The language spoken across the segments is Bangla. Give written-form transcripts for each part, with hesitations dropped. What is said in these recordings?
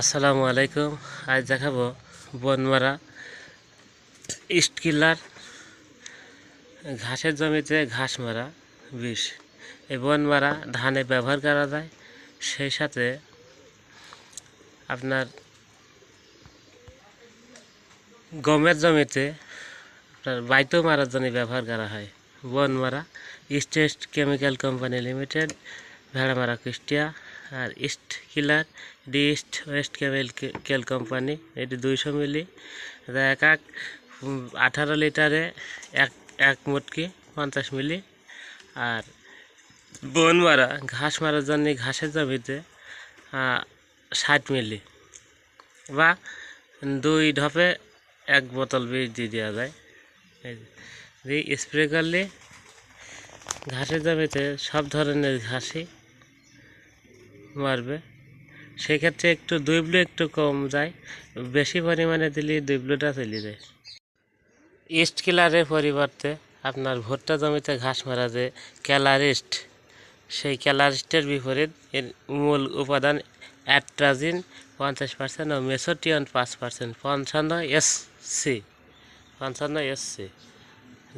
আসসালামু আলাইকুম। আজ দেখাবো বনমারা ইস্ট কিলার ঘাসের জমিতে ঘাস মারা বিষ। এই বনমারা ধানে ব্যবহার করা যায়, সেই সাথে আপনার গমের জমিতে আপনার বাইতেও মারার জন্য ব্যবহার করা হয়। বনমারা East chemical company limited, Bheramara Kushtia. আর East killer East West chemical company, এটি 200 মিলি, এক 18 লিটারে এক এক মুটকি 50 মিলি। আর বনমারা ঘাস মারার জন্য ঘাসের জমিতে 60 মিলি বা 2 ঢপে 1 বোতল বিষ দিয়ে দেওয়া যায়। দিয়ে স্প্রে করলে ঘাসের জমিতে সব ধরনের ঘাসই মারবে। সেক্ষেত্রে একটু দৈবলো একটু কম যায়, বেশি পরিমাণে দিলে দৈবলোটা চলে যায়। ইস্ট কিলারের পরিবর্তে আপনার ভুট্টা জমিতে ঘাস মারা যে ক্যালারিস্ট, সেই ক্যালারিস্টের বিপরীত এর মূল উপাদান অ্যাট্রাজিন 50% ও মেসোটিয়ন 5%, 55SC।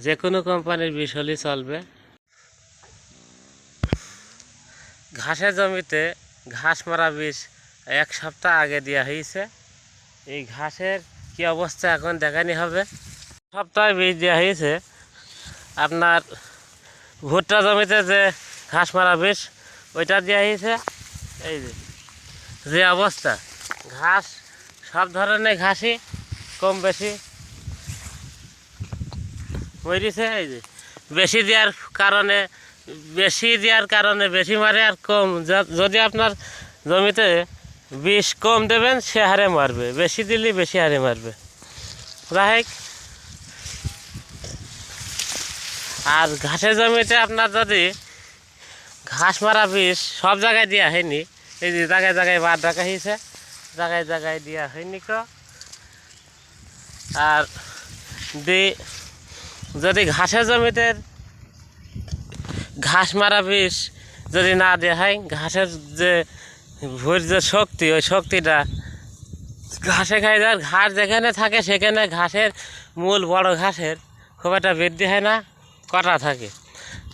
যে কোনো কোম্পানির বিষ হলেই চলবে। ঘাসের জমিতে ঘাস মারা বিষ 1 সপ্তাহ আগে দেওয়া হয়েছে। এই ঘাসের কি অবস্থা এখন দেখানি হবে। সপ্তাহে বীজ দেওয়া হয়েছে। আপনার ভুট্টা জমিতে যে ঘাস মারা বিষ ওইটা দেওয়া হয়েছে। এই যে অবস্থা, ঘাস সব ধরনের ঘাসই কম বেশি মরিছে। এই যে বেশি দেওয়ার কারণে বেশি মারে, আর কম যদি আপনার জমিতে বিষ কম দেবেন সে হারে মারবে, বেশি দিলে বেশি হারে মারবে। যাই হোক, আর ঘাসের জমিতে আপনার যদি ঘাস মারা বিষ সব জায়গায় দেওয়া হয়নি, এই যে জায়গায় জায়গায় বাদ রাখা হয়েছে, জায়গায় জায়গায় দেওয়া হয়নি কো। আর যদি ঘাসের জমিতে ঘাস মারা বিষ যদি না দেওয়া হয়, ঘাসের যে ভুঁড়ির যে শক্তি, ওই শক্তিটা ঘাসে খাই যায়। ঘাস যেখানে থাকে সেখানে ঘাসের মূল বড় ঘাসের খুব একটা বৃদ্ধি হয় না, কটা থাকে।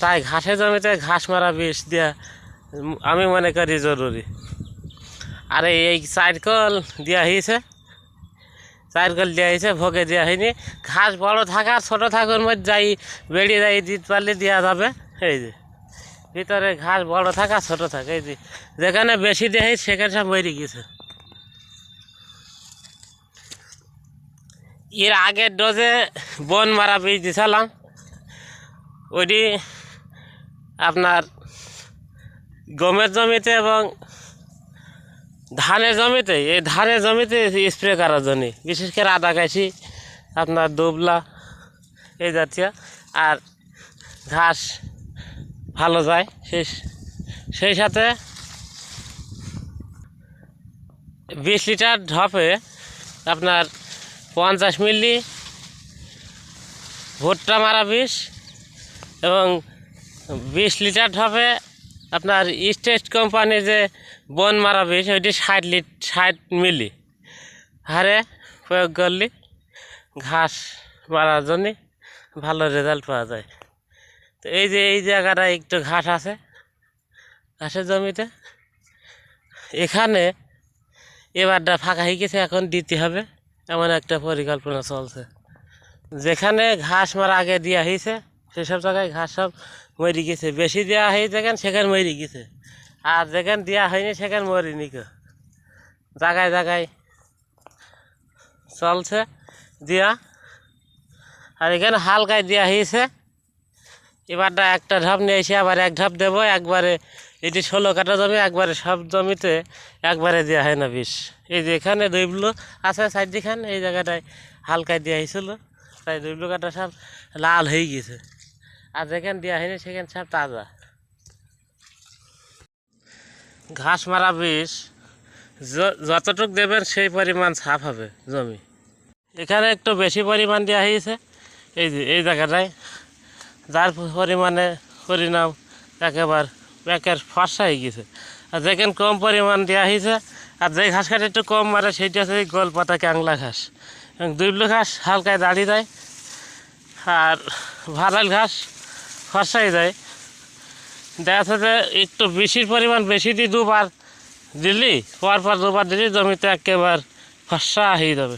তাই ঘাসের জমিতে ঘাস মারা বিষ দেওয়া আমি মনে করি জরুরি। আর এই 4 কল দেওয়া হয়েছে, 4 কল দেওয়া হয়েছে, ভোগে দেওয়া হয়নি। ঘাস বড় থাকা ছোটো থাকুর মধ্যে যাই বেরিয়ে যাই দিতে পারলে দেওয়া যাবে। এই যে ভিতরে ঘাস বড় থাকা ছোটো থাকে, এই যে যেখানে বেশি দেওয়া হয় সেখানে সব মরে গেছে। এর আগের ডোজে বন মারা বীজ দিয়েছিলাম, ওইটি আপনার গমের জমিতে এবং ধানের জমিতে, এই ধানের জমিতে স্প্রে করার জন্যে, বিশেষ করে আদা কাশি, আপনার দুবলা এই জাতীয়। আর ঘাস ভালো যায়। সেই সাথে 20 লিটার ঢপে আপনার 50 মিলি ভুট্টা মারা বিষ এবং 20 লিটার ঢপে আপনার ইস্ট কোম্পানির যে বন মারা বিষ, ওইটি 60 মিলি হারে প্রয়োগ করলে ঘাস মারার জন্যে ভালো রেজাল্ট পাওয়া যায়। তো এই যে এই জায়গাটা একটু ঘাস আছে ঘাসের জমিতে, এখানে এবারটা ফাঁকা হয়ে গেছে, এখন দিতে হবে এমন একটা পরিকল্পনা চলছে। যেখানে ঘাস মারা আগে দেওয়া হয়েছে সেসব জায়গায় ঘাস সব মরে গেছে, বেশি দেওয়া হয়ে যেখানে সেখানে মরে গেছে। আর যেখানে দেওয়া হয়নি সেখানে মরিনি কেউ, জায়গায় জায়গায় চলছে দেওয়া। আর এখানে হালকায় দেওয়া হয়েছে। এবারটা একটা ঢপ নিয়ে এসে আবার 1 ঢপ দেবো একবারে। এটি 16 কাঠা জমি, একবারে সব জমিতে একবারে দেওয়া হয় না বিষ। এই যে এখানে দইবলো আছে সাইডখান, এই জায়গাটায় হালকায় দেওয়া হয়েছিল, তাই দইবলো কাঠা সব লাল হয়ে গেছে। আর যেখানে দেওয়া হয়নি সেখানে সব তাজা। ঘাস মারা বিষ যতটুক দেবেন সেই পরিমাণ ছাপ হবে জমি। এখানে একটু বেশি পরিমাণ দেওয়া হয়েছে, এই যে এই জায়গাটায়, যার পরিমাণে পরিণাম একেবারে প্যাকের ফর্সা হয়ে গেছে। আর যেখানে কম পরিমাণ দেওয়া হয়েছে আর যেই ঘাস কাটে একটু কম মারে সেইটা হচ্ছে এই গোলপাতা ক্যাংলা ঘাস, এবং দুইবলো ঘাস হালকায় দাঁড়িয়ে দেয়, আর ভাড়াল ঘাস ফর্সাই দেয়। দেখা যাচ্ছে যে একটু বেশির পরিমাণ বেশি দিয়ে দুবার দিলি, পর দুবার দিলি জমিতে একেবারে ফর্সা হয়ে যাবে।